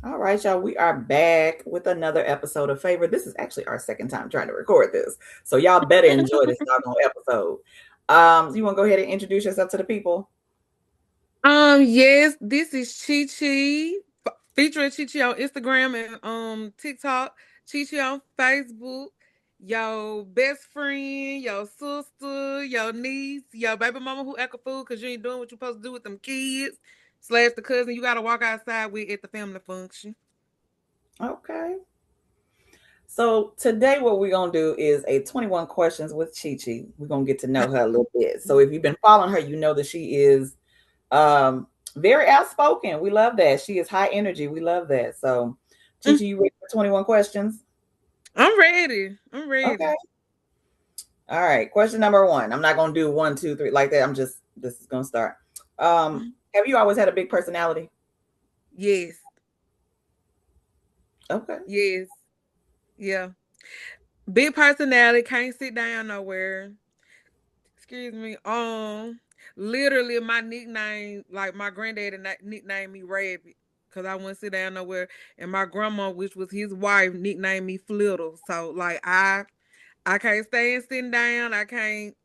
All right, y'all. We are back with another episode of Favor. This is actually our second time trying to record this, so y'all better enjoy this doggone episode. You want to go ahead and introduce yourself to the people? Yes, this is ChiChi, featuring ChiChi on Instagram and TikTok, ChiChi on Facebook. Your best friend, your sister, your niece, your baby mama who act a fool because you ain't doing what you're supposed to do with them kids, slash the cousin you gotta walk outside with at the family function. Okay. So today, what we're gonna do is a 21 questions with ChiChi. We're gonna get to know her a little bit. So if you've been following her, you know that she is um very outspoken. We love that. She is high energy. We love that. So, Mm, ChiChi, you ready for 21 questions? I'm ready. I'm ready. Okay. All right. Question number one. I'm not gonna do one, two, three like that. This is gonna start. Mhm. Have you always had a big personality? Yes. Okay. Yes. Yeah. Big personality, can't sit down nowhere. Excuse me. Literally, my nickname, like my granddaddy nicknamed me Rabbit, cause I wouldn't sit down nowhere, and my grandma, which was his wife, nicknamed me Flittle. So like I can't stand sitting down. I can't.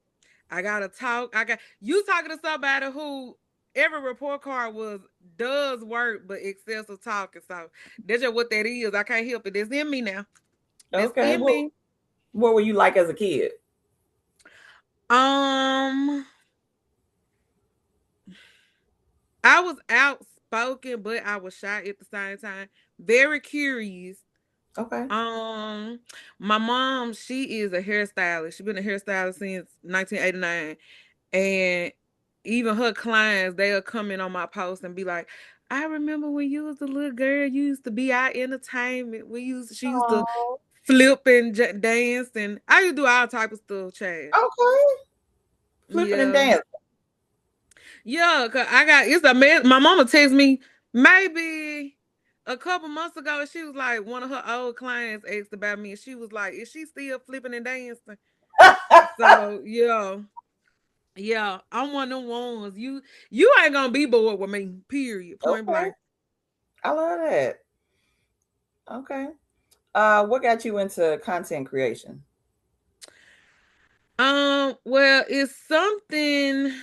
I gotta talk. I got you talking to somebody who every report card was does work, but excessive talking. So that's just what that is. I can't help it. That's in me now. That's Okay. in me. What were you like as a kid? Um. I was outspoken, but I was shy at the same time. Very curious. Okay. Um, my mom, she is a hairstylist. She's been a hairstylist since 1989. And even her clients, they'll come in on my post and be like, I remember when you was a little girl, you used to be our entertainment. She used to Oh, flip and dance, and I used to do all type of stuff, Chad. okay. Flipping and Yeah. dancing. Yeah, cause I got it's a man. My mama texted me maybe a couple months ago, and she was like, one of her old clients asked about me, and she was like, "Is she still flipping and dancing?" So yeah, yeah, I'm one of them ones. You ain't gonna be bored with me. Period. Point Okay. blank. I love that. Okay. What got you into content creation? Well, it's something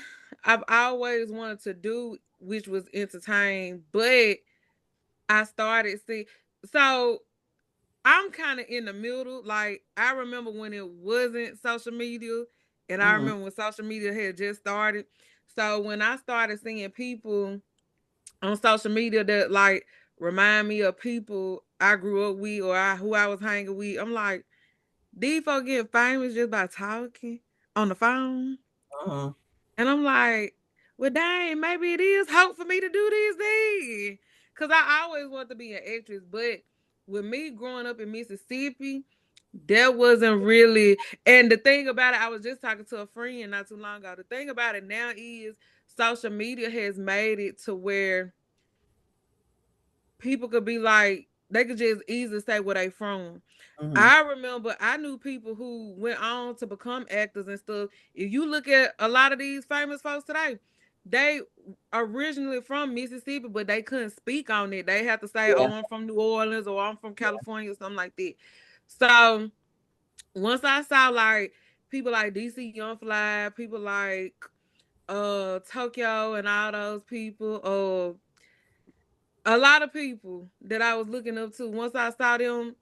I've always wanted to do, which was entertain, but I started see so. I'm kind of in the middle. Like I remember when it wasn't social media, and I Hmm. remember when social media had just started. So when I started seeing people on social media that like remind me of people I grew up with or who I was hanging with, I'm like, these folks get famous just by talking on the phone, Hmm. and I'm like, well, dang, maybe it is hope for me to do this thing, cause I always wanted to be an actress, but with me growing up in Mississippi. That wasn't really, and the thing about it, I was just talking to a friend not too long ago. The thing about it now is social media has made it to where people could be like, they could just easily say where they from. Hmm. I remember I knew people who went on to become actors and stuff. If you look at a lot of these famous folks today, they originally from Mississippi, but they couldn't speak on it. They have to say, Yeah. "Oh, I'm from New Orleans," or "I'm from California," or something like that. So once I saw like people like DC Young Fly, people like Tokyo and all those people, a lot of people that I was looking up to, once I saw them,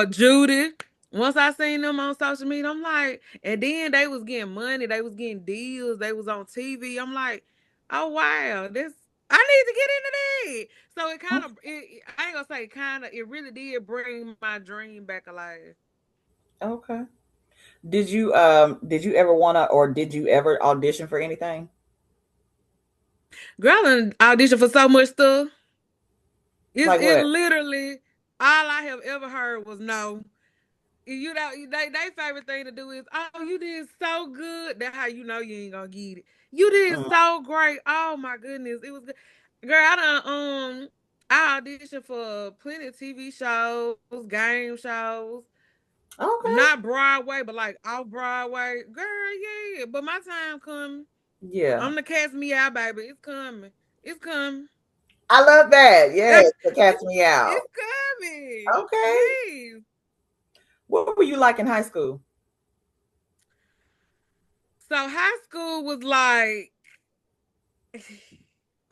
Judy, once I seen them on social media, I'm like, and then they was getting money, they was getting deals, they was on TV. I'm like, oh wow, this I need to get into that. So it kind of, I ain't gonna say kind of, it really did bring my dream back alive. Okay. Did you ever wanna or did you ever audition for anything? Girl, and audition for so much stuff. Like It what? literally all I have ever heard was no. You know, they favorite thing to do is, oh, you did so good. That's how you know you ain't gonna get it. You did Mm. so great. Oh my goodness, it was good. Girl, I auditioned for plenty of TV shows, game shows, Okay. not Broadway, but like off Broadway. Girl, yeah, but my time coming. Yeah. I'm the cast me out, baby. It's coming. It's coming. I love that. Yes, the cat's meow. It's coming. Okay. Yes. What were you like in high school? So high school was like,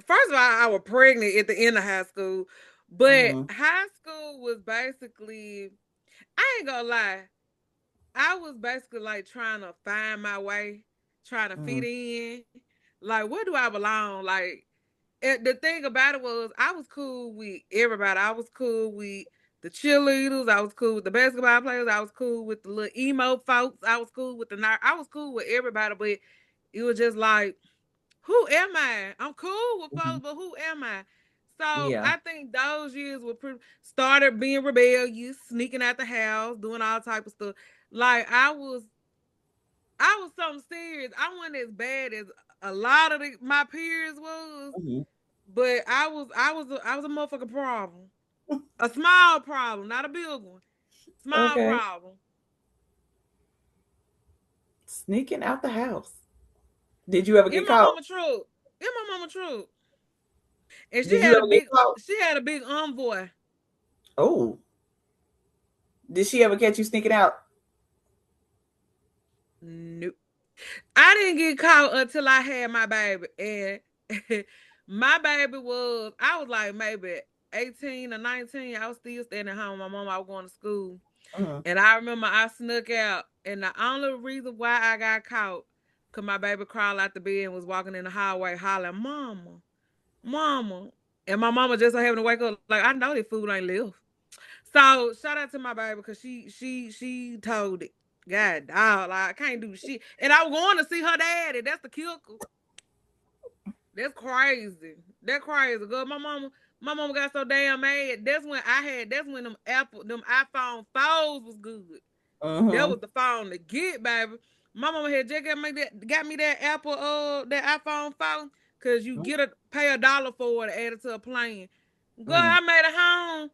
first of all, I was pregnant at the end of high school, but Mm-hmm. high school was basically, I ain't gonna lie, I was basically like trying to find my way, trying to Mm-hmm. fit in. Like, where do I belong? Like, the thing about it was, I was cool with everybody. I was cool with the cheerleaders. I was cool with the basketball players. I was cool with the little emo folks. I was cool with the nerd. I was cool with everybody, but it was just like, who am I? I'm cool with Mm-hmm. folks, but who am I? So Yeah. I think those years were started being rebellious, sneaking out the house, doing all type of stuff. Like I was something serious. I wasn't as bad as a lot of my peers was, Mm-hmm. but I was a motherfucking problem. A small problem, not a big one. Small Okay. problem. Sneaking out the house. Did you ever In get my caught? mama truck. In my mama truck. And Did you ever get caught? she had a big envoy. Oh, did she ever catch you sneaking out? Nope. I didn't get caught until I had my baby. And my baby was, I was like maybe 18 or 19. I was still staying at home. My mom, I was going to school. Mm-hmm. And I remember I snuck out. And the only reason why I got caught, because my baby crawled out the bed and was walking in the hallway hollering, Mama, Mama. And my mama just so happened to wake up like, I know that food ain't left. So shout out to my baby because she told it. God dog, like I can't do shit. And I was going to see her daddy. That's the kicker. That's crazy. That crazy. Girl, my mama got so damn mad. That's when them iPhone 4s was good. That Mm-hmm. was the phone to get, baby. My mama had just got me that Apple that iPhone phone. Cause you pay $1 for it, add it to a plan. Girl, Mm-hmm. I made it home.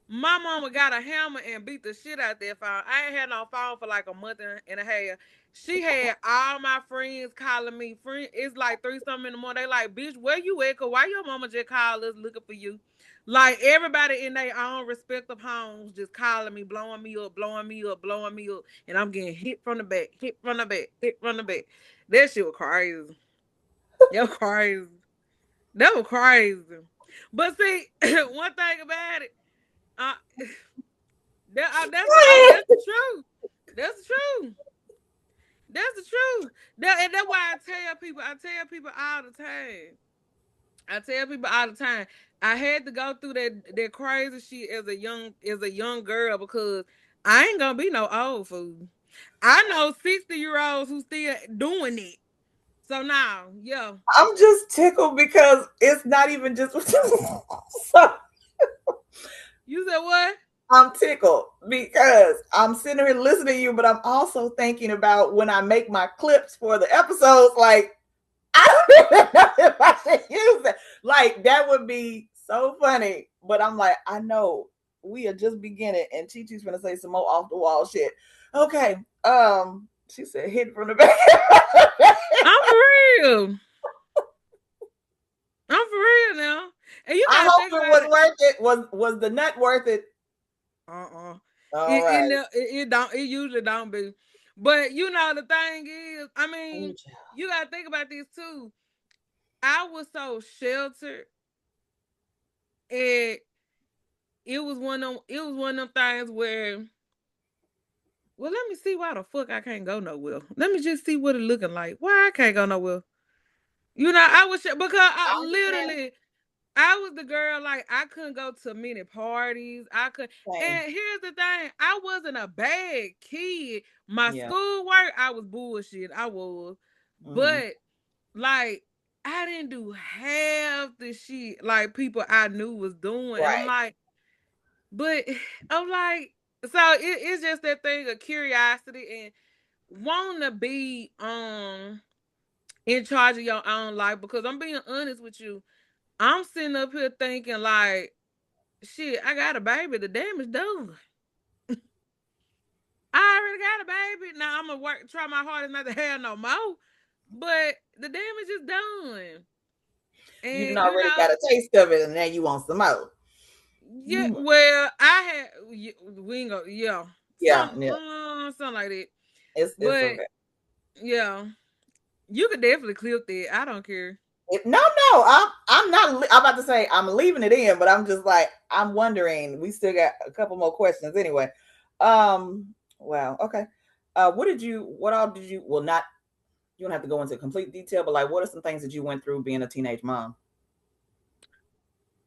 My mama got a hammer and beat the shit out that phone. I ain't had no phone for like a month and a half. She had all my friends calling me. Friend, it's like three something in the morning. They like, bitch, where you at? Cause why your mama just called us looking for you? Like everybody in their own respective homes just calling me, blowing me up, blowing me up, blowing me up, and I'm getting hit from the back, hit from the back, hit from the back. That shit was crazy. That was crazy. That was crazy. But see, one thing about it, uh, that's the truth. That's the truth. That's the truth. And that's why I tell people all the time. I tell people all the time. I had to go through that crazy shit as a young girl because I ain't gonna be no old fool. I know 60-year olds who still doing it. So now, yeah. I'm just tickled because it's not even just. So You said what? I'm tickled because I'm sitting here listening to you, but I'm also thinking about when I make my clips for the episodes. Like, I don't even know if I should use it. Like, that would be so funny. But I'm like, I know we are just beginning, and Chi-Chi's gonna say some more off the wall shit. Okay. She said hit from the back. I'm for real. I'm for real now. And you I gotta hope think it about was it. worth it. Was the nut worth it? Uh-uh. All right. It don't, it usually don't be. But the thing is, I Ooh, mean, child. you gotta think about this too. I was so sheltered, and it was one of them things where, well, let me see why the fuck I can't go nowhere. Let me just see what it looking like. Why I can't go nowhere. I was because I I understand. literally I was the girl, like I couldn't go to many parties. I could, Same. and here's the thing: I wasn't a bad kid. My Yeah. schoolwork, I was bullshit. I was, Mm-hmm. but like I didn't do half the shit like people I knew was doing, and I'm Right. like, but I'm like, so it's just that thing of curiosity and wanting to be in charge of your own life. Because I'm being honest with you, I'm sitting up here thinking like, shit, I got a baby. The damage done. I already got a baby. Now I'm gonna try my hardest not to have no more. But the damage is done. You done And already got a taste of it, and now you want some more. yeah, You, well, I had we ain't go, yeah, yeah, yeah. something like that. It's But okay. yeah, you could definitely clip that. I don't care. No, no, I'm not. I'm about to say I'm leaving it in, but I'm just like I'm wondering. We still got a couple more questions anyway. Wow. Okay. What did you? What all did you? Well, not. You don't have to go into complete detail, but like, what are some things that you went through being a teenage mom?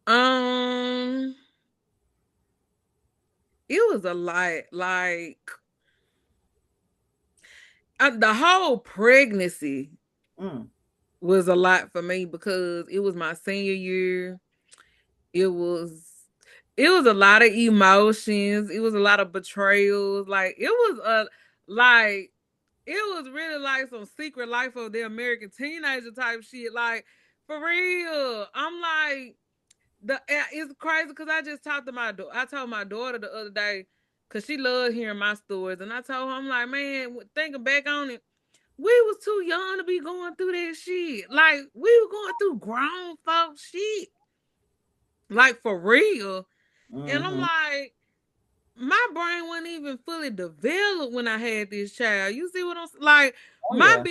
Um, it was a lot. Like the whole pregnancy Mm, was a lot for me because it was my senior year. It was it was a lot of emotions. It was a lot of betrayals. Like it was a like it was really like some secret life of the American teenager type shit. Like for real, I'm like it's crazy because I just talked to my I told my daughter the other day because she loved hearing my stories, and I told her I'm like, man, thinking back on it, we was too young to be going through that shit. Like we were going through grown folk shit, like for real. And I'm mm-hmm. like, my brain wasn't even fully developed when I had this child. You see what I'm like? Oh yeah.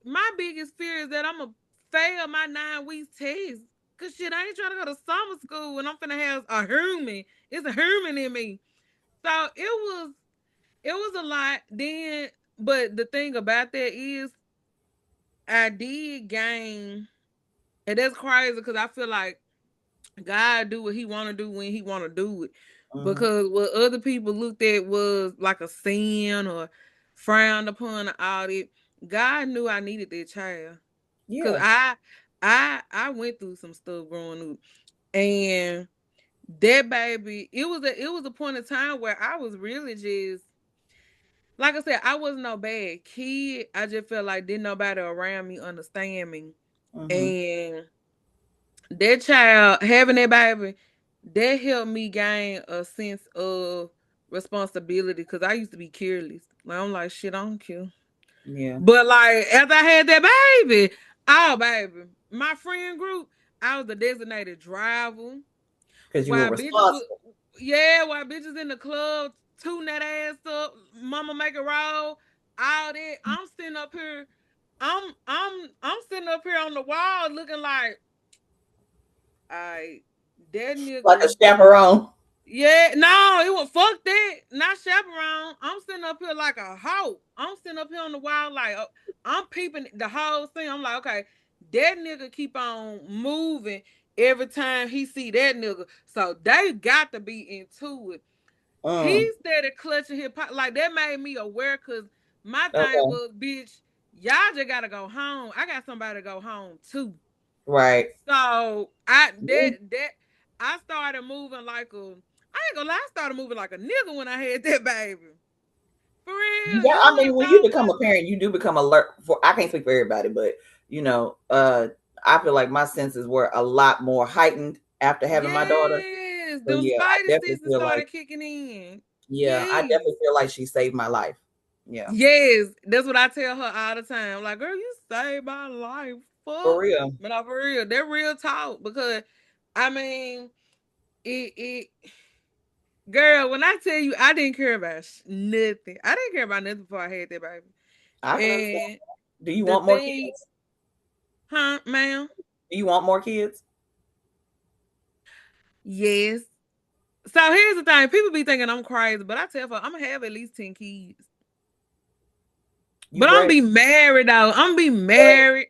My biggest fear is that I'm gonna fail my 9 weeks test. Cause shit, I ain't trying to go to summer school and I'm finna have a human. It's a human in me. So it was a lot. Then, but the thing about that is I did gain, and that's crazy because I feel like God do what he want to do when he want to do it. Mm-hmm. Because what other people looked at was like a sin or frowned upon or all that. God knew I needed that child. Cause Yeah. I went through some stuff growing up. And that baby, it was a point of time where I was really just like I said, I wasn't no bad kid. I just felt like didn't nobody around me understand me. Mm-hmm. And that child having that baby, that helped me gain a sense of responsibility because I used to be careless. Like I'm like, shit, I don't care. Yeah. But like as I had that baby, oh baby, my friend group, I was the designated driver. Because you were While bitches was responsible. yeah, while bitches in the club tune that ass up, mama make it roll, all that. I'm sitting up here, I'm sitting up here on the wall looking like I that Like a nigga. chaperone. Yeah, no, it was fuck that. Not chaperone. I'm sitting up here like a hoe. I'm sitting up here on the wall like I'm peeping the whole thing. I'm like, okay, that nigga keep on moving every time he see that nigga. So they got to be into it. Mm. He started clutching his pocket. Like that made me aware because my thing Okay. was, bitch, y'all just gotta go home. I got somebody to go home too. Right. So I Yeah. that I started moving like a I ain't gonna lie, I started moving like a nigga when I had that baby. For real. Yeah, I You would mean, have when you thought become a parent, you do become alert for. I can't speak for everybody, but you know, I feel like my senses were a lot more heightened after having my daughter. yes, So them yeah, I spidey definitely senses feel like, started kicking in. yeah, I Yes. definitely feel like she saved my life. Yeah, Yes. That's what I tell her all the time. Like, girl, you saved my life. for Fuck. real. But not for real. They're real talk because I mean it girl, when I tell you I didn't care about nothing. I didn't care about nothing before I had that baby. I can understand. And Do you the want more thing, kids? huh, ma'am? Do you want more kids? Yes. So here's the thing. People be thinking I'm crazy, but I tell her I'm gonna have at least 10 kids. You But I'm brave? be married though. I'm be married.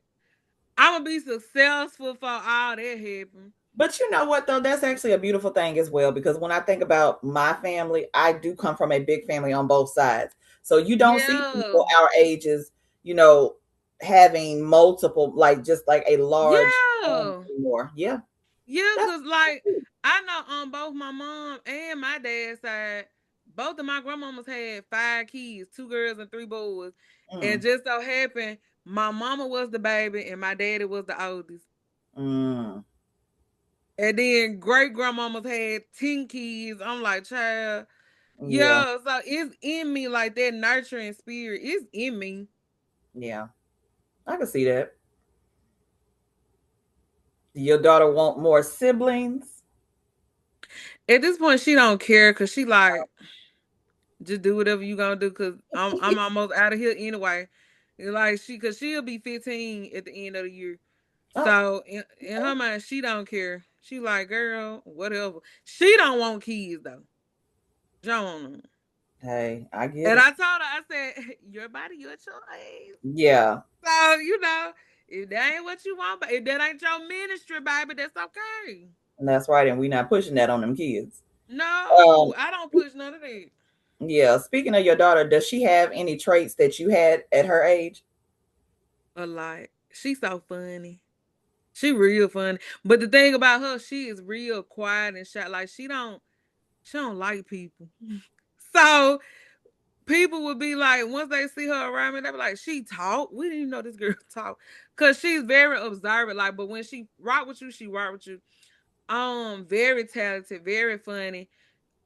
I'm gonna be successful for all that happen. But you know what though? That's actually a beautiful thing as well because when I think about my family, I do come from a big family on both sides. So you don't see Yeah. people our ages, you know, having multiple, like just like a large Yeah. anymore. Yeah, Yeah, that's cause like I know on both my mom and my dad's side, both of my grandmamas had 5 kids, 2 girls and 3 boys. And mm, just so happened, my mama was the baby and my daddy was the oldest. mm, And then great grandmamas had 10 kids. I'm like, child, yeah, yeah. So it's in me like that nurturing spirit. It's in me. yeah. I can see that. Do your daughter want more siblings? At this point, she don't care because she like just do whatever you gonna do because I'm almost out of here anyway. And like cause she'll be 15 at the end of the year. Oh, So in her mind, she don't care. She like, girl, whatever. She don't want kids though. She don't want them. hey, I get And it. I told her, I said, your body, your choice. Yeah, So, if that ain't what you want, but if that ain't your ministry, baby, that's okay. and that's right. And we not pushing that on them kids. Um, No, I don't push none of that. yeah. Speaking of your daughter, does she have any traits that you had at her age? A lot. She's so funny. She real funny. But the thing about her, she is real quiet and shy. Like she don't like people. So people would be like, once they see her around me, they be like, she talk. We didn't even know this girl talk. Cause she's very observant. Like, but when she rock with you, she rock with you. Very talented, very funny.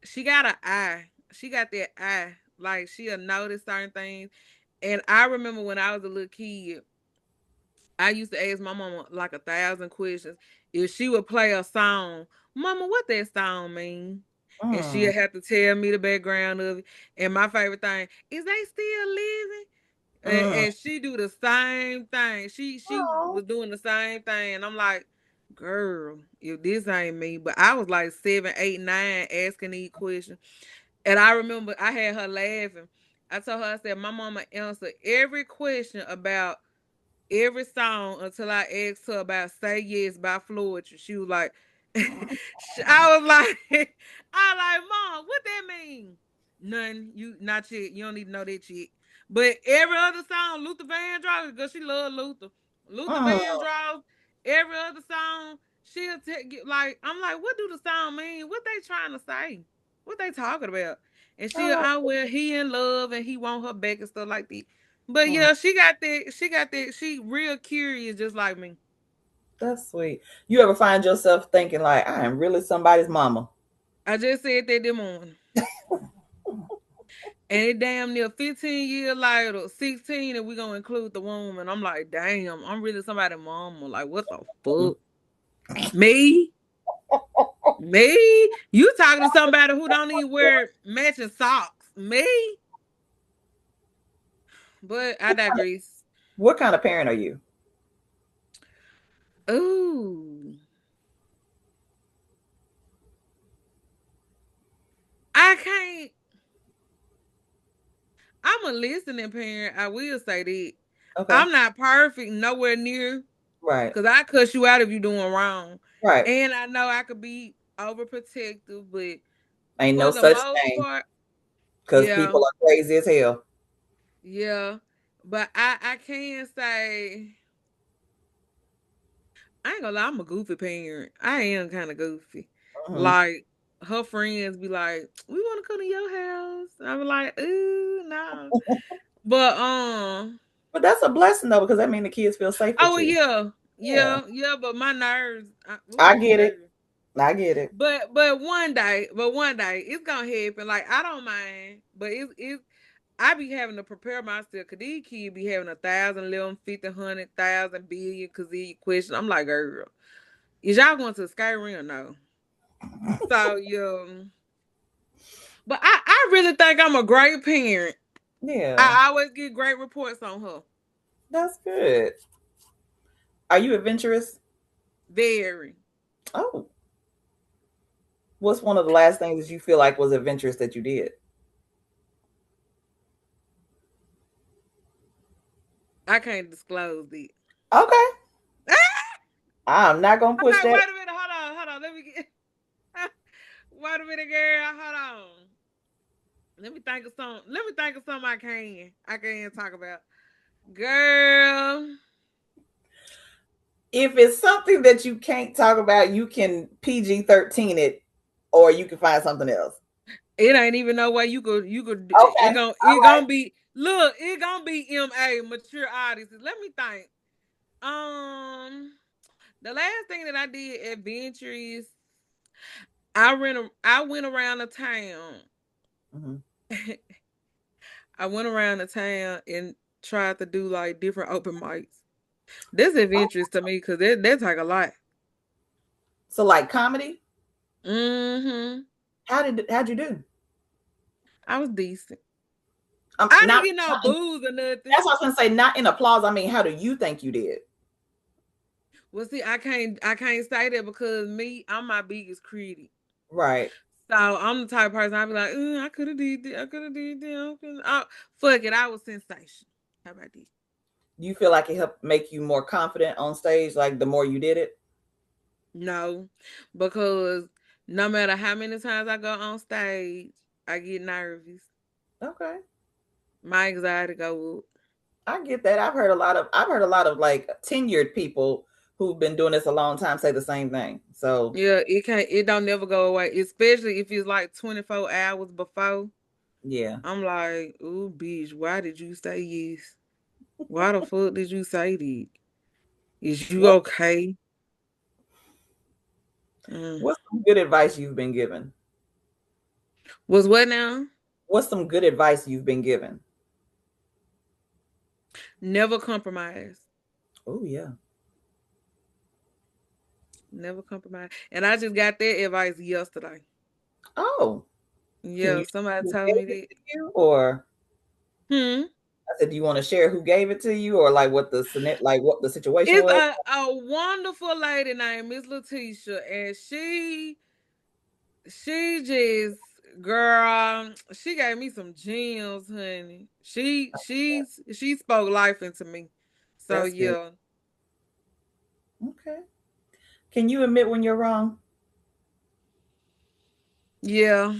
She got an eye. She got that eye. Like she'll notice certain things. And I remember when I was a little kid, I used to ask my mama like 1,000 questions. If she would play a song, Mama, what that song mean? And Mm. she'll have to tell me the background of it. And my favorite thing is they still living. Mm. And she do the same thing. She Oh. was doing the same thing, and I'm like, girl, if this ain't me. But I was like 7, 8, 9, asking these questions, and I remember I had her laughing. I told her, I said, my mama answered every question about every song until I asked her about "Say Yes" by Floyd. She was like, I was like, I like, Mom, what that mean? None. You not yet. You don't need to know that yet. But every other song, Luther Vandross, because she loved Luther. Luther Mm. Vandross, every other song, like, I'm like, what do the song mean? What they trying to say? What they talking about? And she'll, Oh, oh well, he in love and he want her back and stuff like that. But mm. yeah, she got that. She got that. She real curious, just like me. That's sweet. You ever find yourself thinking like, I am really somebody's mama? I just said that this morning. And it damn near 15 years later, 16, and we gonna include the womb. And I'm like, damn, I'm really somebody's mama. Like, what the fuck? Me? Me? You talking to somebody who don't even wear matching socks. Me? But I digress. What kind of parent are you? Ooh. I can't. I'm a listening parent. I will say that. Okay. I'm not perfect, nowhere near, Right. because I cuss you out if you're doing wrong. Right. And I know I could be overprotective, but Ain't for no the such most thing part, because yeah, people are crazy as hell. yeah. But I can say, I ain't gonna lie, I'm a goofy parent. I am kind of goofy. Hmm. Like, her friends be like, we want to come to your house. I be like, ooh, no. But, But that's a blessing though, because that means the kids feel safe with oh, you. yeah. Yeah. Yeah, but my nerves, I ooh, get it. baby. I get it. But one day it's gonna happen. Like I don't mind, but it's I be having to prepare myself because these kids be having 1,000, 50, 100,000, billion, gazillion questions. I'm like, girl, is y'all going to the skate ring or no? So yeah, but I really think I'm a great parent. Yeah. I always get great reports on her. That's good. Are you adventurous? Very. Oh. What's one of the last things that you feel like was adventurous that you did? I can't disclose it. Okay. I'm not gonna I'm push like, that. wait a minute, hold on, let me get. Wait a minute, girl, hold on. Let me think of some. Let me think of something I can talk about. Girl, If it's something that you can't talk about, you can PG-13 it, or you can find something else. it ain't even no way you could Okay. it gonna be look, it gonna be MA mature audiences. Let me think. Um the last thing that I did adventure is I went around the town. Hmm. I went around the town and tried to do like different open mics. That's Oh, adventurous to me because that take a lot. So like comedy, Mm-hmm. how'd you do? I was decent. I didn't Not, get no not in, booze or nothing. that's what I was gonna say. Not in applause. I mean, how do you think you did? Well, see, I can't say that because me, I'm my biggest critic. Right. So I'm the type of person I be like, I could have did that. I could have did that. Fuck it, I was sensational. How about this? Do you feel like it helped make you more confident on stage? Like the more you did it? No, because no matter how many times I go on stage, I get nervous. Okay. My anxiety go up. I get that. I've heard a lot of like tenured people who've been doing this a long time say the same thing. So Yeah, it don't never go away. Especially if it's like 24 hours before. yeah. I'm like, ooh, bitch, why did you say yes? Why the fuck did you say that? Is you What okay? Mm. what's some good advice you've been given? Was what now? What's some good advice you've been given? Never compromise. Oh yeah. Never compromise. And I just got that advice yesterday. Oh, can Yeah, you share somebody who told gave me it that. to you, or Hmm. I said, do you want to share who gave it to you, or like what the situation It's was? a wonderful lady named Miss Letitia, and she just girl, she gave me some gems, honey. She spoke life into me. So That's good. yeah, Okay. Can you admit when you're wrong? yeah.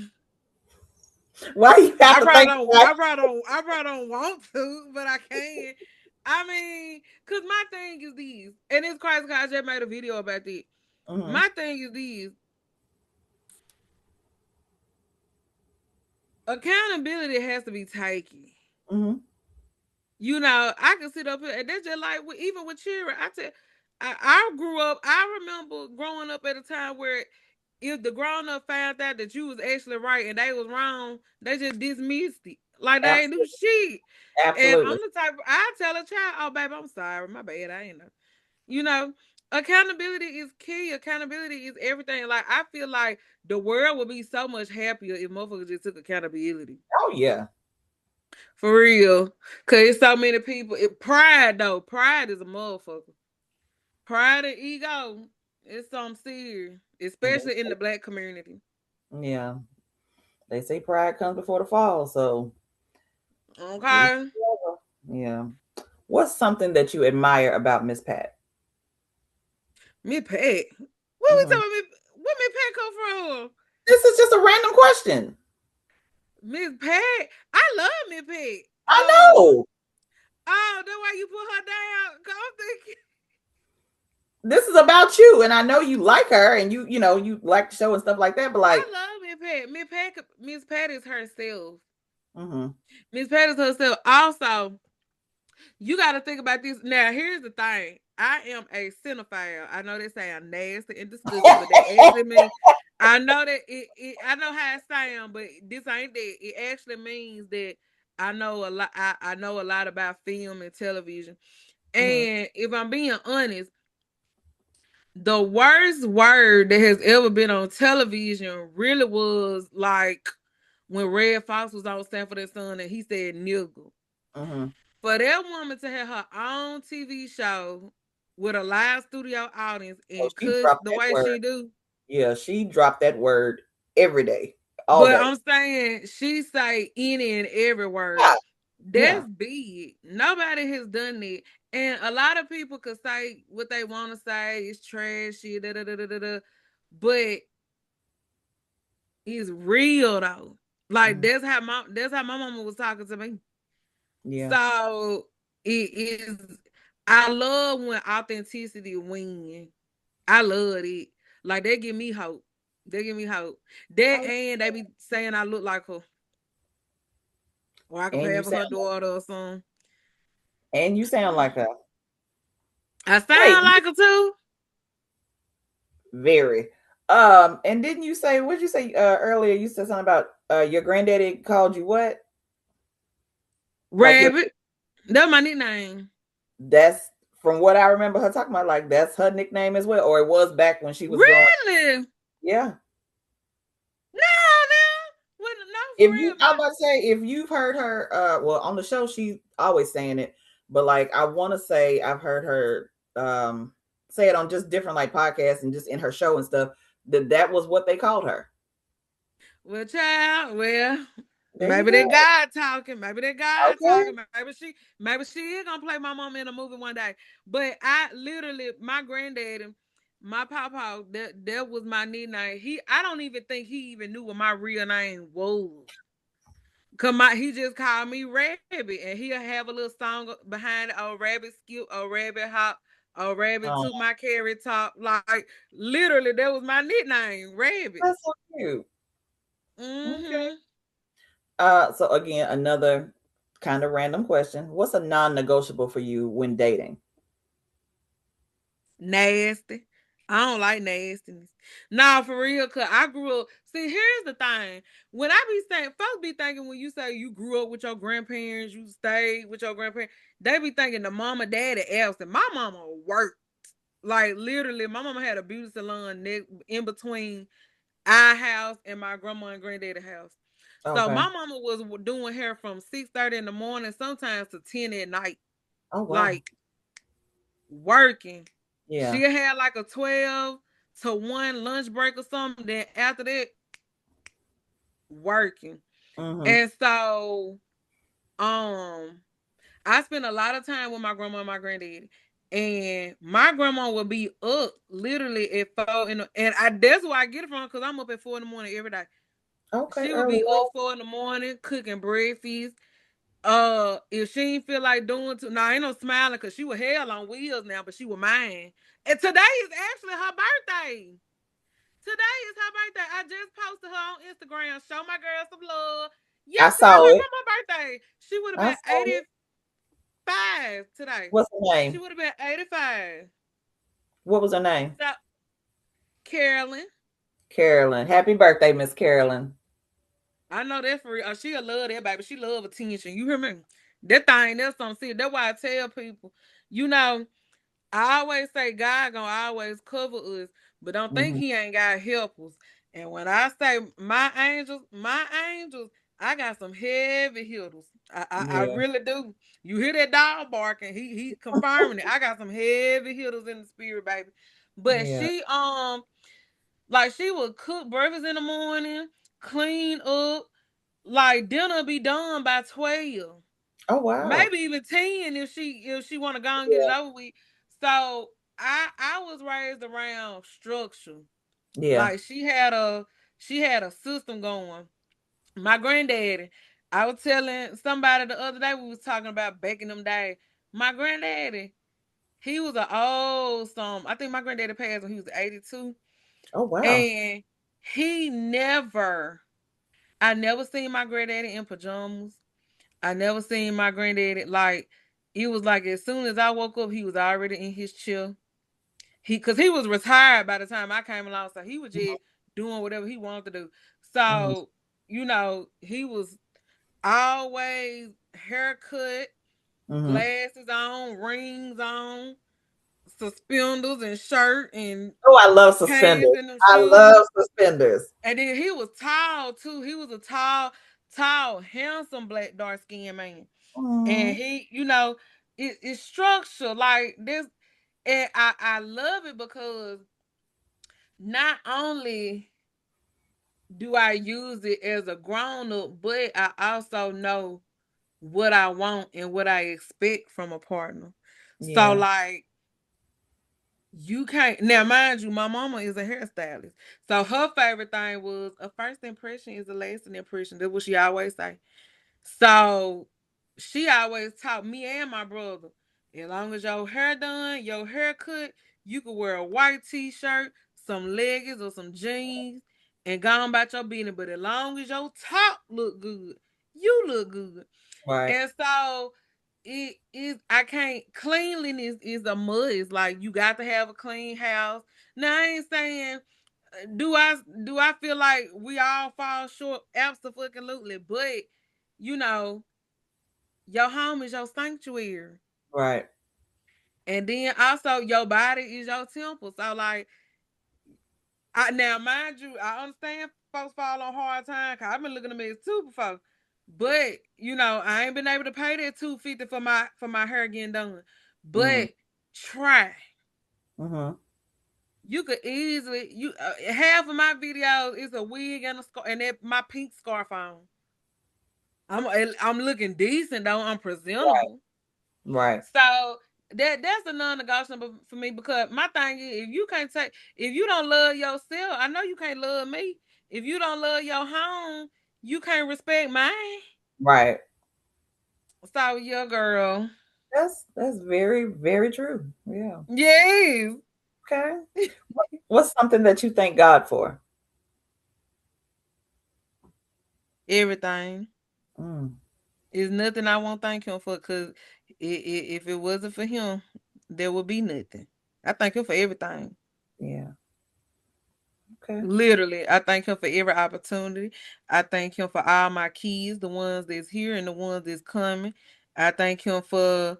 Why you have to think about it? I probably don't want to, but I can. I mean, cause my thing is these, and it's crazy because I just made a video about that. Mm-hmm. My thing is these: accountability has to be taken. Mm-hmm. I can sit up here, and that's just like even with children. I grew up. I remember growing up at a time where if the grown up found out that you was actually right and they was wrong, they just dismissed it like they ain't do Absolutely. shit. And I'm Absolutely. the type I tell a child, "Oh, baby, I'm sorry, my bad. I ain't know." You know, accountability is key. Accountability is everything. Like I feel like the world would be so much happier if motherfuckers just took accountability. Oh yeah. For real. Cause it's so many people. Pride though. Pride is a motherfucker. Pride and ego is something serious. And Especially in the black community. yeah, they say pride comes before the fall. So Okay. yeah. What's something that you admire about Miss Pat? Me Pat. What we Hmm. talking about? Where me Pat come from? This is just a random question. Miss Pat. I love Miss Pat. I know That's why you put her down. Cause I'm thinking this is about you, and I know you like her, and you like the show and stuff like that. But I like, love Miss Pat. Miss Pat is herself. hmm Miss Pat is herself. Also, you got to think about this. Now, here's the thing. I am a cinephile. I know they sound nasty and disgusting, but they actually mean. I know that I know how it sounds, but this ain't that. It actually means that I know a lot. I know a lot about film and television. hmm And if I'm being honest, the worst word that has ever been on television really was like when Red Fox was on Sanford and Son and he said nigga. hmm For that woman to have her own TV show with a live studio audience oh, and she cuss dropped the that way word. she do, Yeah, she dropped that word every day, all but day. I'm saying she say any and every word. Yeah, yeah. That's big. Nobody has done it. And a lot of people could say what they want to say. It's trashy, da da da da da da. But it's real though. Like Mhm. that's how my mama was talking to me. Yeah. So it is. I love when authenticity wins. I love it. Like they give me hope. They give me hope. That Oh, and they be saying I look like her, or I can and pay you for sound her daughter or something. like her. I Wait, sound like her too. very. And didn't you say what did you say earlier? You said something about your granddaddy called you what? Like your Rabbit. That's my nickname. that's from what I remember her talking about, like that's her nickname as well, or it was back when she was growing. Really? Yeah. No, no. Well, no, for If you, real. I was about to say, if you've heard her, well, on the show, she's always saying it, but like I want to say, I've heard her say it on just different like podcasts and just in her show and stuff. That was what they called her. Well, child, well, There you maybe go. that God talking. Maybe that God Okay. talking. Maybe she is gonna play my mom in a movie one day. But I literally, my granddaddy, my papa, that was my nickname. I don't even think he even knew what my real name was. He just called me Rabbit, and he'll have a little song behind it. Oh, Rabbit skip, oh, Rabbit hop, oh, Rabbit Oh, took my carrot top. Like literally, that was my nickname, Rabbit. that's so cute. Okay. Mm-hmm. So again, another kind of random question. What's a non-negotiable for you when dating? Nasty. I don't like nastiness. Nah, for real, cause I grew up. See, here's the thing. When I be saying, folks be thinking when you say you grew up with your grandparents, you stayed with your grandparents, they be thinking the mama, daddy absent. My mama worked. Like literally, my mama had a beauty salon in between our house and my grandma and granddaddy house. So Okay. my mama was doing hair from 6:30 in the morning, sometimes to 10 at night. Oh wow. Like working. Yeah. She'll have like a 12 to 1 lunch break or something. Then after that, working. Mm-hmm. And so, um, I spent a lot of time with my grandma and my granddaddy. And my grandma would be up literally at 4 and that's where I get it from because I'm up at 4 in the morning every day. Okay. She would Early be up love. 4 in the morning cooking breakfast. If she ain't feel like doing too, now ain't no smiling because she was hell on wheels now, but she was mine. And today is actually her birthday. Today is her birthday. I just posted her on Instagram. Show my girl some love. I Yeah, today saw my it. grandma's birthday. She would have I been saw it. 85 today. What's her She name? would have been 85. What was her name? So Carolyn, Carolyn. Happy birthday, Miss Carolyn. I know that's for real. Oh, she'll love that baby. She love attention. You hear me? That thing, that's something serious. That's why I tell people, you know, I always say God gonna always cover us, but don't think Mm-hmm. he ain't got helpers. And when I say my angels, I got some heavy hitters. I Yeah. really do. You hear that dog barking? He confirming it. I got some heavy hitters in the spirit, baby. But Yeah. like she would cook breakfast in the morning, clean up, like dinner be done by 12, Oh wow. maybe even 10 if she want to go and get it Yeah. over with. So I was raised around structure. Yeah. Like she had a system going. My granddaddy, I was telling somebody the other day, we was talking about back in them days. My granddaddy, he was an old some. I think my granddaddy passed when he was 82. Oh wow. And he never I never seen my granddaddy in pajamas. I never seen my granddaddy like it was like as soon as I woke up, he was already in his chair. Cause he was retired by the time I came along, so he was just doing whatever he wanted to do. Mm-hmm. So, he was always haircut, Mm-hmm. glasses on, rings on, suspenders and shirt and Oh, I love pants suspenders. and them I shoes. love suspenders. And then he was tall too. He was a tall, handsome black dark skinned man. And Mm, he, it's structure like this. And I love it because not only do I use it as a grown up, but I also know what I want and what I expect from a partner. So yeah. like you can't now mind you, my mama is a hairstylist. So her favorite thing was a first impression is a lasting impression. That's what she always say. So she always taught me and my brother, as long as your hair done, your hair cut, you could wear a white t-shirt, some leggings or some jeans, and go on about your business. But as long as your top look good, you look good. Right. And so it is I can't cleanliness is a must. Like you got to have a clean house. Now I ain't saying do I feel like we all fall short? Absolutely. But you know, your home is your sanctuary. Right. And then also your body is your temple. So like I now mind you, I understand folks fall on hard time because I've been looking at me as too before. But I ain't been able to pay that $250 for my hair getting done. Mm-hmm. But try. Mm-hmm. You could easily half of my videos is a wig and a scarf and that my pink scarf on. I'm looking decent though. I'm Right. presentable. Right. So that's a non-negotiable for me because my thing is if you don't love yourself, I know you can't love me. If you don't love your home, you can't respect mine. Right. So yeah, girl. That's very, very true. Yeah. Yes. Okay. What's something that you thank God for? Everything. Mm, Is nothing I won't thank him for because if it wasn't for him, there would be nothing. I thank him for everything. yeah. Okay. Literally, I thank him for every opportunity. I thank him for all my kids, the ones that's here and the ones that's coming. I thank him for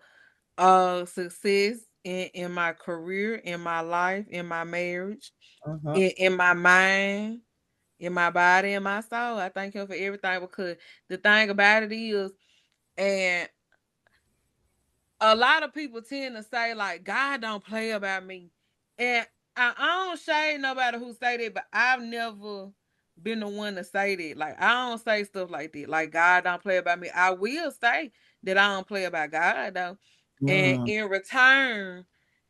success in my career, in my life, in my marriage, Mm-hmm. in my mind, in my body, in my soul. I thank him for everything because the thing about it is, and a lot of people tend to say like God don't play about me, and I don't shade nobody who say that, but I've never been the one to say that. Like I don't say stuff like that. Like God don't play about me. I will say that I don't play about God though, and Mm, in return,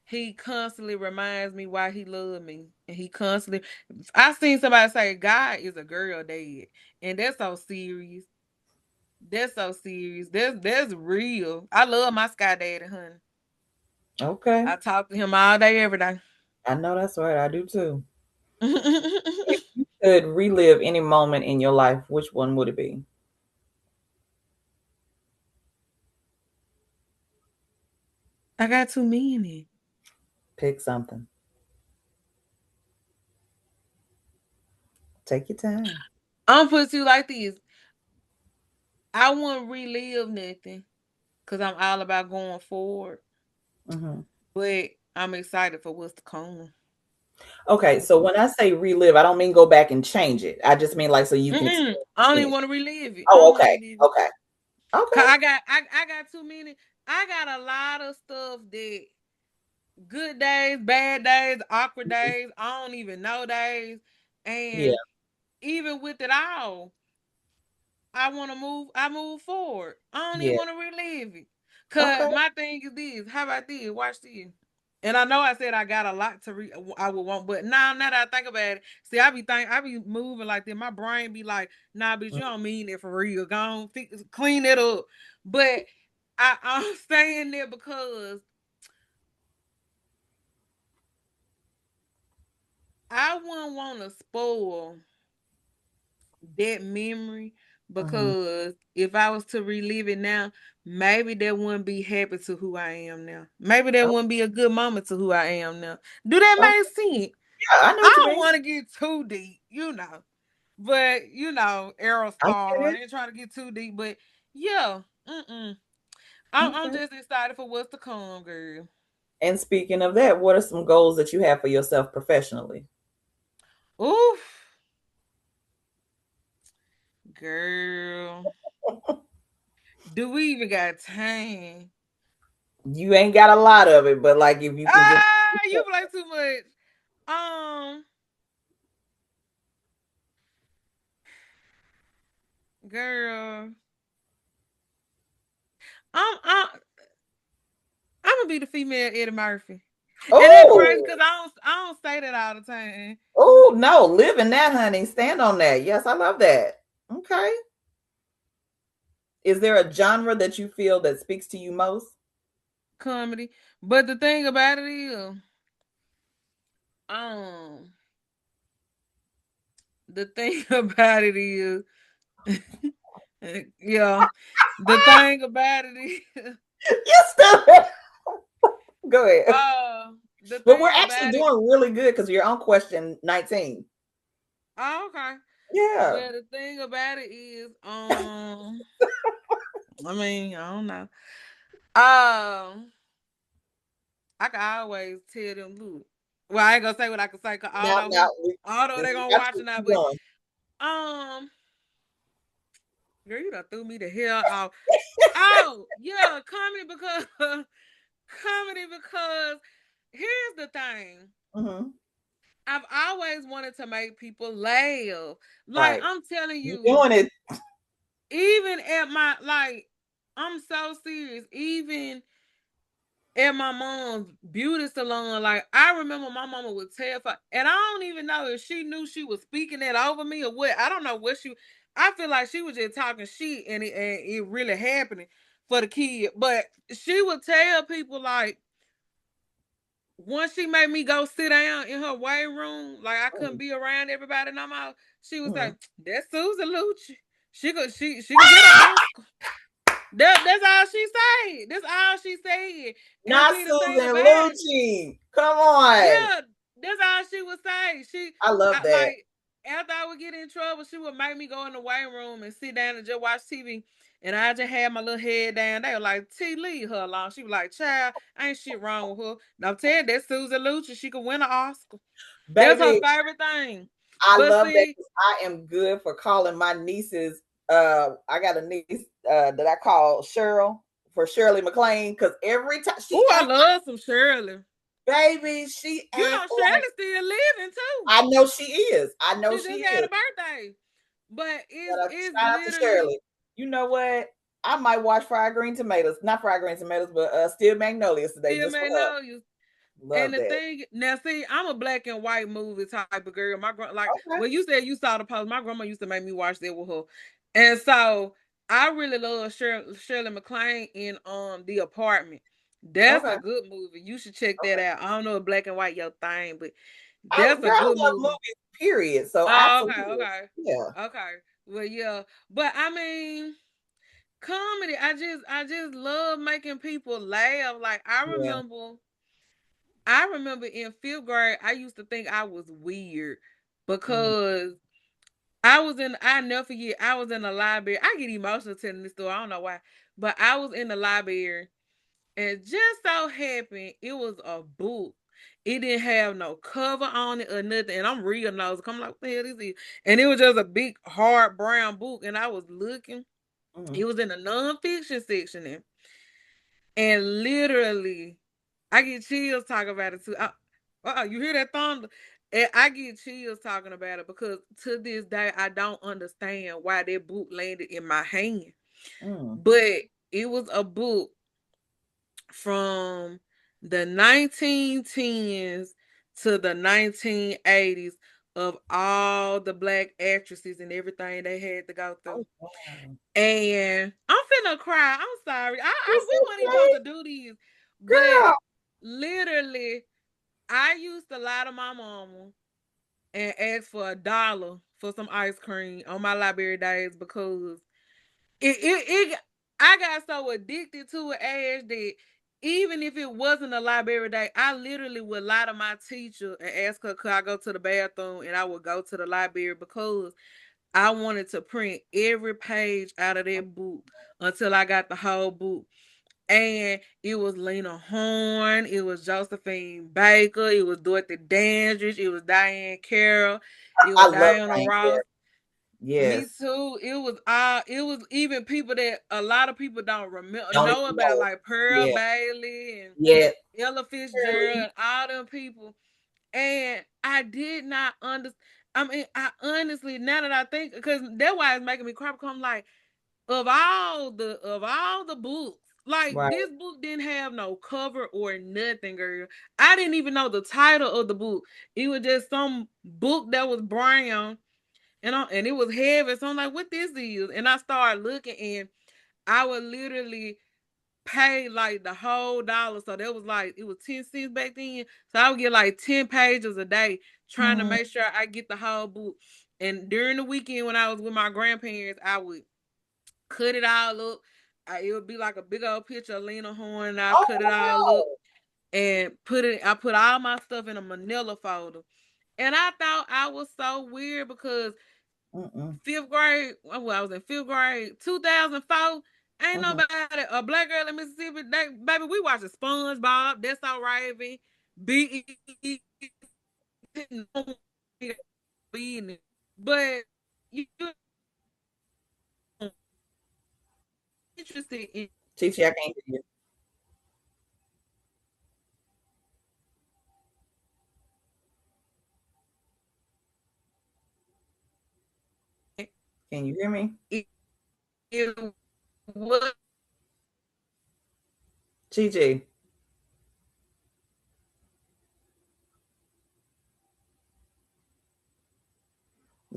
He constantly reminds me why He loved me, and He constantly. I seen somebody say God is a girl dad, and that's so serious. That's so serious. That's real. I love my sky daddy, honey. okay. I talk to him all day, every day. I know that's right. I do too. I If you could relive any moment in your life, which one would it be? got too many. Pick something. Take your time. I'm put you like this. I wouldn't relive nothing because I'm all about going forward. Mm-hmm. But I'm excited for what's to come. Okay, so when I say relive, I don't mean go back and change it. I just mean like so you can Mm-mm. I don't even experience. want to relive it. I Oh, don't want to okay. relive it. Okay. Cause Okay. I got too many. I got a lot of stuff that good days, bad days, awkward days, I don't even know days. Yeah. And even with it all, I move forward. I don't even Yeah. want to relive it. Okay. Cause my thing is this. How about this? Watch this. And I know I said I got a lot I would want, but now that I think about it, see, I be moving like that. My brain be like, nah, bitch, you don't mean it for real. Go on, clean it up. But I'm saying that because I wouldn't want to spoil that memory Mm-hmm. because if I was to relive it now, maybe that wouldn't be happy to who I am now. Maybe that Oh, wouldn't be a good moment to who I am now. Do that oh, make sense? yeah, I know what I you don't mean. want to get too deep, but I Aerostar. get I it. ain't trying to get too deep, but yeah, I'm Okay. just excited for what's to come, girl. And speaking of that, what are some goals that you have for yourself professionally? Oof, girl, do we even got time? You ain't got a lot of it, but like if you can just You play too much. Um, girl, I'm gonna be the female Eddie Murphy, and that's crazy oh, because I don't say that all the time. oh no, live in that, honey. Stand on that. Yes, I love that. Okay. Is there a genre that you feel that speaks to you most? Comedy, but the thing about it is, um, the thing about it is, yeah, the thing about it is, Yes, stupid. Go ahead. the But we're thing actually about it. doing really good because you're on question 19. Oh, okay. Yeah. Well, the thing about it is, I mean, I don't know. Um, I can always tell them, look. Well, I ain't gonna say what I can say, cause Now, now, although we they gonna got watch you. it now, Keep but going. um, girl, you done threw me the hell off. Oh yeah, comedy because comedy because here's the thing. Mm-hmm. I've always wanted to make people laugh. Like Right. I'm telling You you, doing it. even at my I'm so serious. Even at my mom's beauty salon, like I remember my mama would terrify, and I don't even know if she knew she was speaking that over me or what. I don't know what she. I feel like she was just talking shit, and it really happening for the kid. But she would tell people like once she made me go sit down in her weight room, like I couldn't Mm-hmm. be around everybody no more. She was Mm-hmm. like, "That's Susan Lucci. She could get an Oscar." That's all she said. That's all she said. And Not see the thing Susan about it, Lucci. Come on. yeah, that's all she would say. I love that. Like after I would get in trouble, she would make me go in the weight room and sit down and just watch TV. And I just had my little head down. They were like, T, leave her alone. She was like, child, ain't shit wrong with her. Now I'm telling you, that's Susan Lucci. She could win an Oscar. That's her Baby, favorite thing. I But love that see, 'cause I am good for calling my nieces. I got a niece that I call Cheryl for Shirley MacLaine because every time she oh, I act love some Shirley. baby, she You act know, like Shirley's still living too. I know she is. I know She she just had is. a birthday. But But it's shout out to literally Shirley. You know what? I might watch Fried Green Tomatoes, not Fried Green Tomatoes, but Steel Magnolias today still just for may her. know you. And Love the that. thing now, see, I'm a black and white movie type of girl. Like, Okay. well, you said you saw the post. My grandma used to make me watch that with her, and so I really love Shirley MacLaine in The Apartment. That's Okay. a good movie. You should check that Okay. out. I don't know if black and white your thing, but I that's a girl, I good love movie. movies, period. So Oh, okay, absolutely. okay, Yeah. okay. Well, yeah, but I mean, comedy. I just love making people laugh. Like Yeah. I remember in fifth grade, I used to think I was weird Mm, because I never forget, I was in the library. I get emotional telling this story. I don't know why. But I was in the library and just so happened it was a book. It didn't have no cover on it or nothing. And I'm real nosy. I'm like, what the hell this is? And it was just a big, hard brown book. And I was looking. mm. It was in the nonfiction section. And literally, I get chills talking about it too. You hear that thunder? And I get chills talking about it because to this day I don't understand why that book landed in my hand. Mm. But it was a book from the 1910s to the 1980s of all the black actresses and everything they had to go through. Oh wow. And I'm finna cry. I'm sorry. It's We weren't even supposed okay, to do these, but girl. literally, I used to lie to my mama and ask for $1 for some ice cream on my library days because it I got so addicted to it as that even if it wasn't a library day, I literally would lie to my teacher and ask her could I go to the bathroom and I would go to the library because I wanted to print every page out of that book until I got the whole book. And it was Lena Horne, it was Josephine Baker, it was Dorothy Dandridge, it was Diane Carroll, it I was love Diana Diane Ross. Carey. Me Yes. too. It was even people that a lot of people don't remember Don't know even about, know. like Pearl Yeah. Bailey and Yeah. Ella Fitzgerald Shirley. and all them people. And I did not understand. I mean, I honestly, now that I think, because that's why it's making me cry. Because I'm like, of all the books, like Right. this book didn't have no cover or nothing, girl. I didn't even know the title of the book. It was just some book that was brown and it was heavy. So I'm like, what this is? And I started looking and I would literally pay like the whole dollar. So that was like it was 10 cents back then. So I would get like 10 pages a day trying to Mm. make sure I get the whole book. And during the weekend when I was with my grandparents, I would cut it all up. It would be like a big old picture of Lena Horne. And I Oh cut it all up wow. and I put all my stuff in a manila folder. And I thought I was so weird because Mm-mm. fifth grade, well, I was in fifth grade, 2004. Ain't Mm-hmm. nobody a black girl in Mississippi. Baby, we watching SpongeBob. That's all Raven. BE. But you interested in Chichi, I can't hear you. Can you hear me? it, it was Chichi,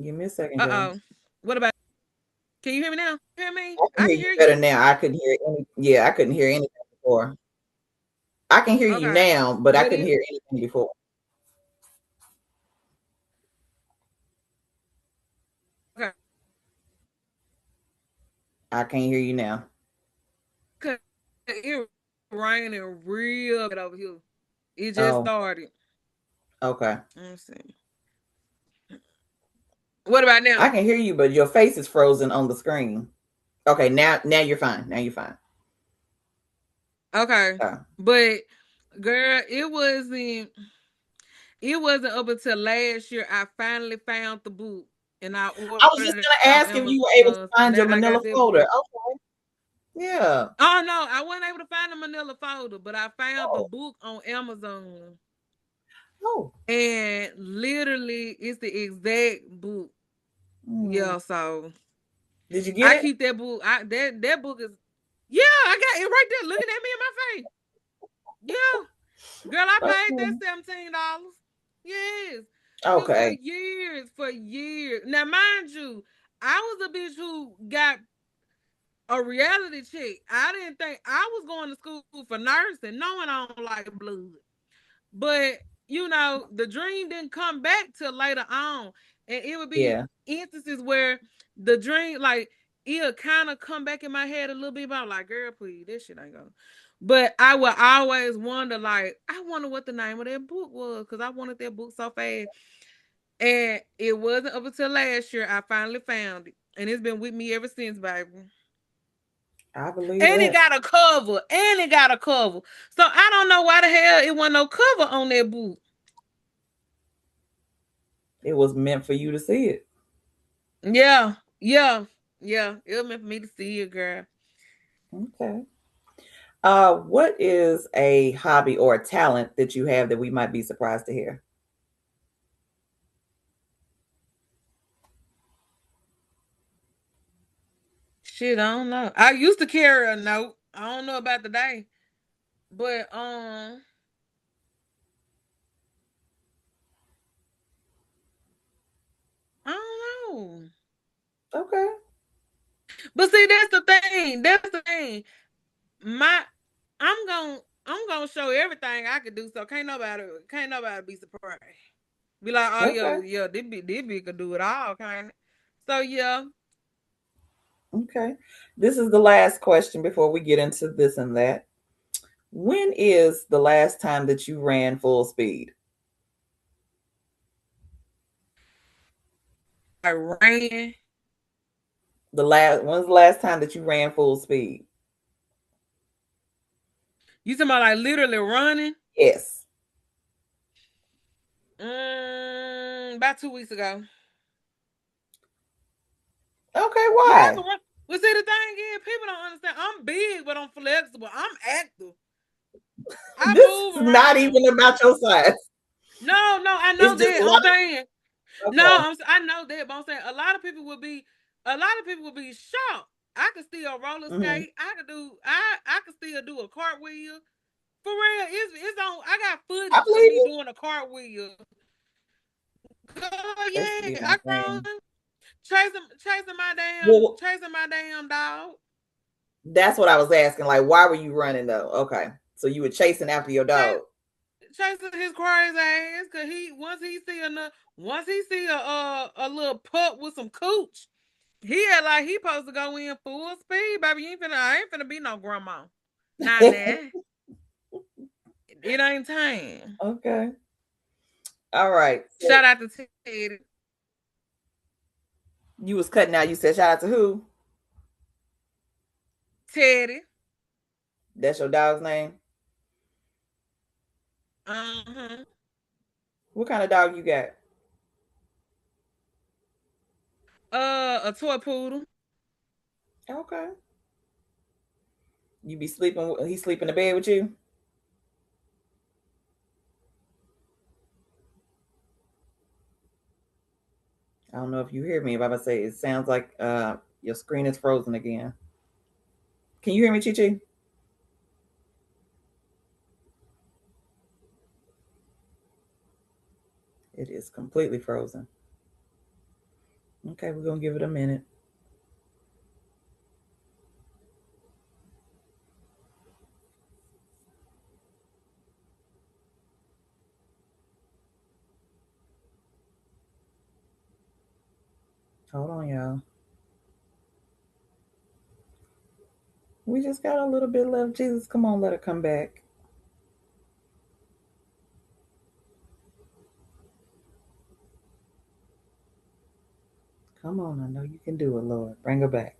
give me a second, girl. uh-oh. What about can you hear me now? Hear me? I can I hear can you hear better you. now. I couldn't hear any. Yeah, I couldn't hear anything before. I can hear you Okay. now, but I But couldn't it hear anything before. okay. I can't hear you now. 'Cause it raining real bad over here. It just Oh, started. okay. Let's see. What about I now? can hear you, but your face is frozen on the screen. Okay, now you're fine. Now you're fine. Okay. Uh, But girl, it wasn't up until last year I finally found the book and I I was just ordered it gonna off ask if you Amazon. were able to So find now your I Manila got that folder. book. Okay. Yeah. Oh no, I wasn't able to find the manila folder, but I found the Oh. book on Amazon. Oh. And literally it's the exact book. Hmm. Yeah, so Did you get I it? keep that book. That book is yeah, I got it right there looking at me in my face. Yeah. Girl, I paid that Okay. $17. Yes. For Okay. years, for years. Now, mind you, I was a bitch who got a reality check. I didn't think I was going to school for nursing, knowing I don't like blood. But the dream didn't come back till later on. And it would be Yeah. instances where the dream, like, it'll kind of come back in my head a little bit about like, girl, please, this shit ain't going. But I would always wonder, like, I wonder what the name of that book was because I wanted that book so fast. And it wasn't up until last year I finally found it. And it's been with me ever since, baby. I believe And it that. got a cover. And it got a cover. So I don't know why the hell it wasn't no cover on that book. It was meant for you to see it. Yeah, yeah, yeah. It was meant for me to see it, girl. Okay. What is a hobby or a talent that you have that we might be surprised to hear? Shit, I don't know. I used to carry a note. I don't know about today, but I don't know. Okay. But see, that's the thing. That's the thing. My, I'm gonna show everything I can do. So can't nobody be surprised. Be like, oh Okay. yeah, yeah, this bitch can do it all, kind of. So yeah, Okay. This is the last question before we get into this and that. When is the last time that you ran full speed? I ran. When's the last time that you ran full speed? You talking about like literally running? Yes. About 2 weeks ago. Okay, Yeah, I why? can run. Well, see, the thing is, people don't understand. I'm big, but I'm flexible. I'm active. I This move is not around. even about your size. No, no, I know It's just that. a I'm lot saying of no. okay. I know that, but I'm saying a lot of people will be shocked. I can still roller Hmm. skate. I can still do a cartwheel. For real, it's on. I got I footage of believe me it. doing a cartwheel. Girl, That's yeah, the I damn run thing. chasing my damn Well, chasing my damn dog. that's what I was asking. Like, why were you running though? Okay. So you were chasing after your dog. Chasing his crazy ass because once he see a little pup with some cooch, he had like he supposed to go in full speed, baby. I ain't finna be no grandma. Nah, nah. It ain't time. Okay. All right. So Shout out to Teddy. you was cutting out. You said shout out to who? Teddy. That's your dog's name? Uh-huh. What kind of dog you got? A toy poodle. Okay. You be sleeping, he sleep in the bed with you? I don't know if you hear me, but I say it sounds like your screen is frozen again. Can you hear me, ChiChi? It is completely frozen. Okay, we're gonna give it a minute. Hold on, y'all. We just got a little bit left. Jesus, come on, let her come back. Come on, I know you can do it, Lord. Bring her back.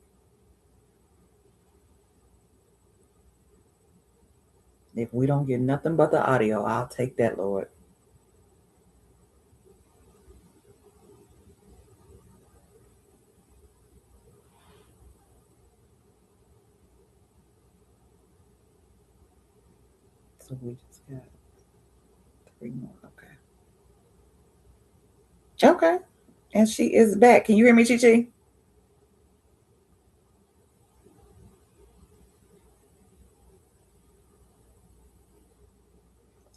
If we don't get nothing but the audio, I'll take that, Lord. So we just got three more. Okay. Okay. And she is back. Can you hear me, ChiChi?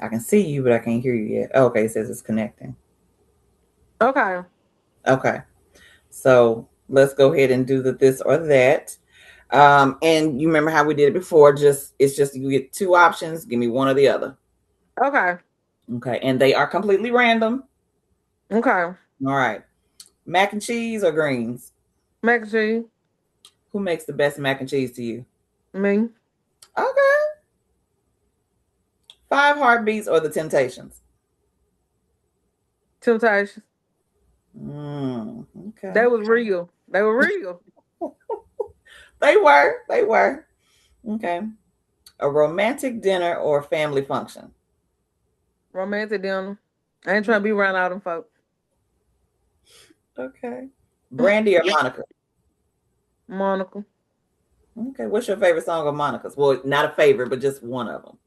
I can see you, but I can't hear you yet. Oh, okay, it says it's connecting. Okay. Okay. So let's go ahead and do the this or that. And you remember how we did it before? Just it's just you get two options. Give me one or the other. Okay. Okay. And they are completely random. Okay. All right. Mac and cheese or greens? Mac and cheese. Who makes the best mac and cheese to you? Me. Okay. Five Heartbeats or the Temptations? Temptations. Okay. They was real. They were real. They were. They were. Okay. A romantic dinner or family function? Romantic dinner. I ain't trying to be around all them folks. Okay. Brandy or Monica? Monica. Okay. What's your favorite song of Monica's? Well, not a favorite, but just one of them.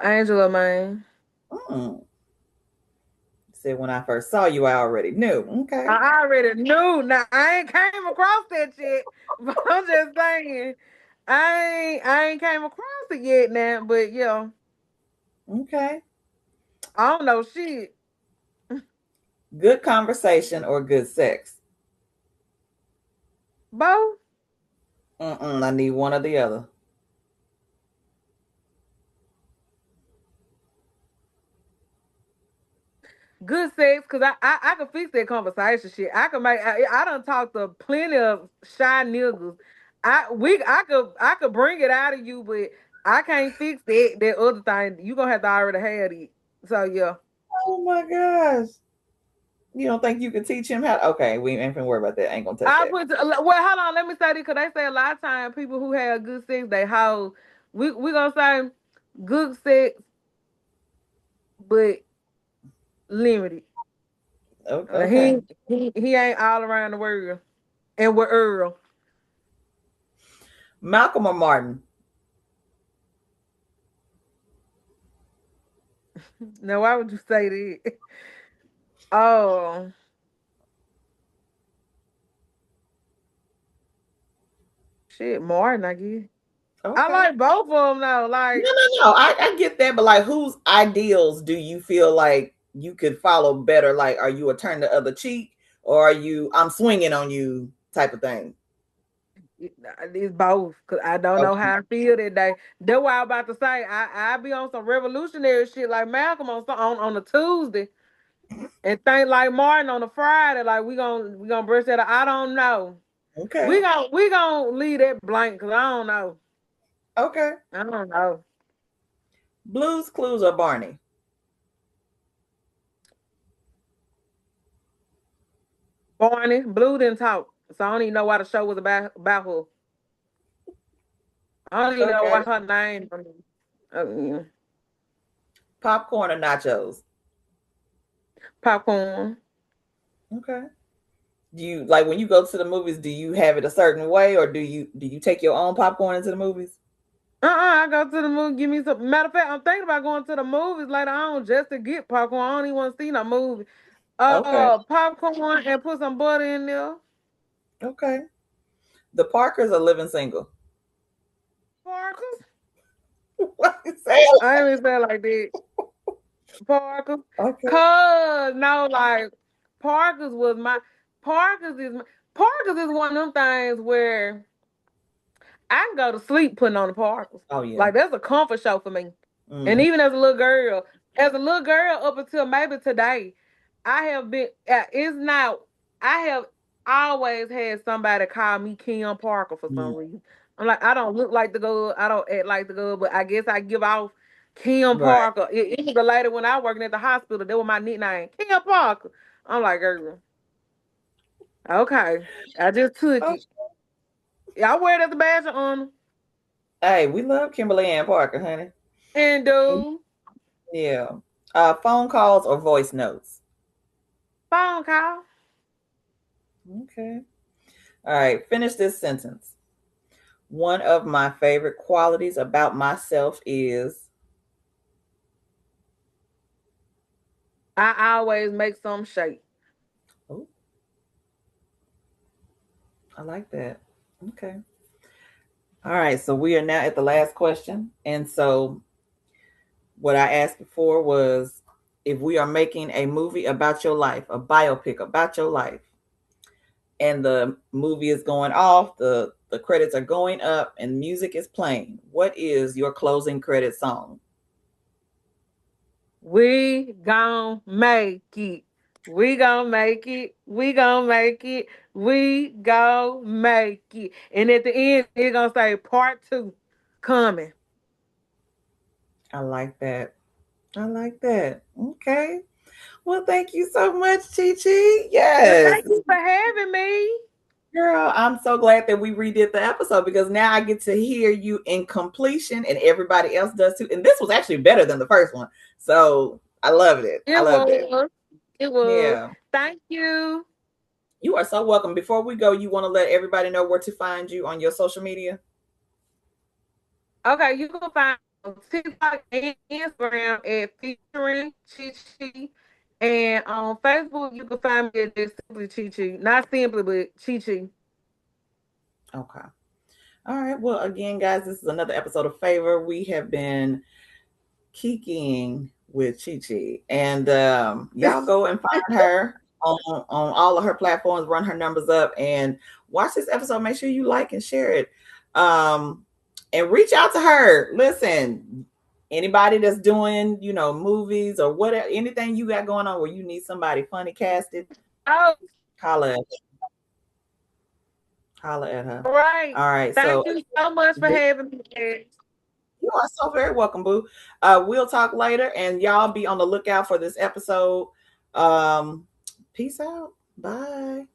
Angela, man. Mm. Said when I first saw you, I already knew. Okay. I already knew. Now I ain't came across that yet, but I'm just saying, I ain't came across it yet now. But yeah, Okay. I don't know shit. Good conversation or good sex? Both I need one or the other. good sex, cause I can fix that conversation shit. I can make. I done talked to plenty of shy niggas. I could bring it out of you, but I can't fix that other thing. You gonna have to already have it. So yeah. Oh my gosh. You don't think you could teach him how? Okay, we ain't gonna worry about that. I ain't gonna touch I that. put well, hold on. Let me say this because they say a lot of times people who have good sex, they hold. We gonna say good sex, but limited. Okay. He ain't all around the world and with Earl. Malcolm or Martin? Now why would you say that? Oh shit, Martin, I guess. I Okay. like both of them though. No, Like no, no. I get that, but like, whose ideals do you feel like you could follow better? Like, are you a turn the other cheek, or are you I'm swinging on you type of thing? it's both because I don't know Okay. how I feel that day. That's why I about to say I be on some revolutionary shit like Malcolm on a Tuesday. And think like Martin on a Friday, like we gonna brush that. I don't know. Okay. We gonna leave that blank because I don't know. Okay. I don't know. Blues Clues or Barney? Barney Blue didn't talk, so I don't even know why the show was about her. I don't even know Okay. what her name. Yeah. Popcorn or nachos? Popcorn. Okay. Do you like when you go to the movies, do you have it a certain way or do you take your own popcorn into the movies? I go to the movie, give me some. Matter of fact, I'm thinking about going to the movies later on just to get popcorn. I don't even want to see no movie. Okay. Popcorn and put some butter in there. Okay. The Parkers are living single. Parkers? What you say? I ain't even say it like that. Parkers. Okay. Cause no, like Parkers was my Parkers is my, Parkers is one of them things where I can go to sleep putting on the Parkers. Oh yeah. Like that's a comfort show for me. And Hmm. even as a little girl up until maybe today, I have been. It's not. I have always had somebody call me Kim Parker for some reason. I'm like, I don't look like the girl. I don't act like the girl, but I guess I give off Kim Right. Parker. It was a lady when I working at the hospital. That was my nickname, Kim Parker. I'm like, girl, okay. I just took Oh, it. I wear it as a badge of honor. hey, we love Kimberly Ann Parker, honey. And do Yeah. Phone calls or voice notes. phone call. Okay. All right. Finish this sentence. One of my favorite qualities about myself is. I always make some shape. Oh, I like that. Okay. All right. So we are now at the last question. And so what I asked before was if we are making a movie about your life, a biopic about your life, and the movie is going off, the credits are going up, and music is playing. What is your closing credit song? We gon' make it. We gon' make it. We gon' make it. We gon' make it. And at the end, it's gonna say part 2 coming. I like that. I like that. Okay. Well, thank you so much, ChiChi. Well, Yes. thank you for having me. Girl, I'm so glad that we redid the episode because now I get to hear you in completion and everybody else does too. And this was actually better than the first one. So I loved it. I It loved it. was. It was. Yeah. Thank you. You are so welcome. Before we go, you want to let everybody know where to find you on your social media? Okay, you can find me on TikTok and Instagram at featuring ChiChi. And on Facebook, you can find me at just simply ChiChi. Not simply, but ChiChi. Okay. All right. Well, again, guys, this is another episode of Favor. We have been kikiing with ChiChi, and y'all go and find her on all of her platforms. Run her numbers up and watch this episode. Make sure you like and share it, um, and reach out to her. Listen, anybody that's doing movies or whatever, anything you got going on where you need somebody funny casted, Oh, holla at holla at her. all right. All right, Thank so you so much for having me, Ed. you are so very welcome, Boo. We'll talk later, and y'all be on the lookout for this episode. Um, Peace out. Bye.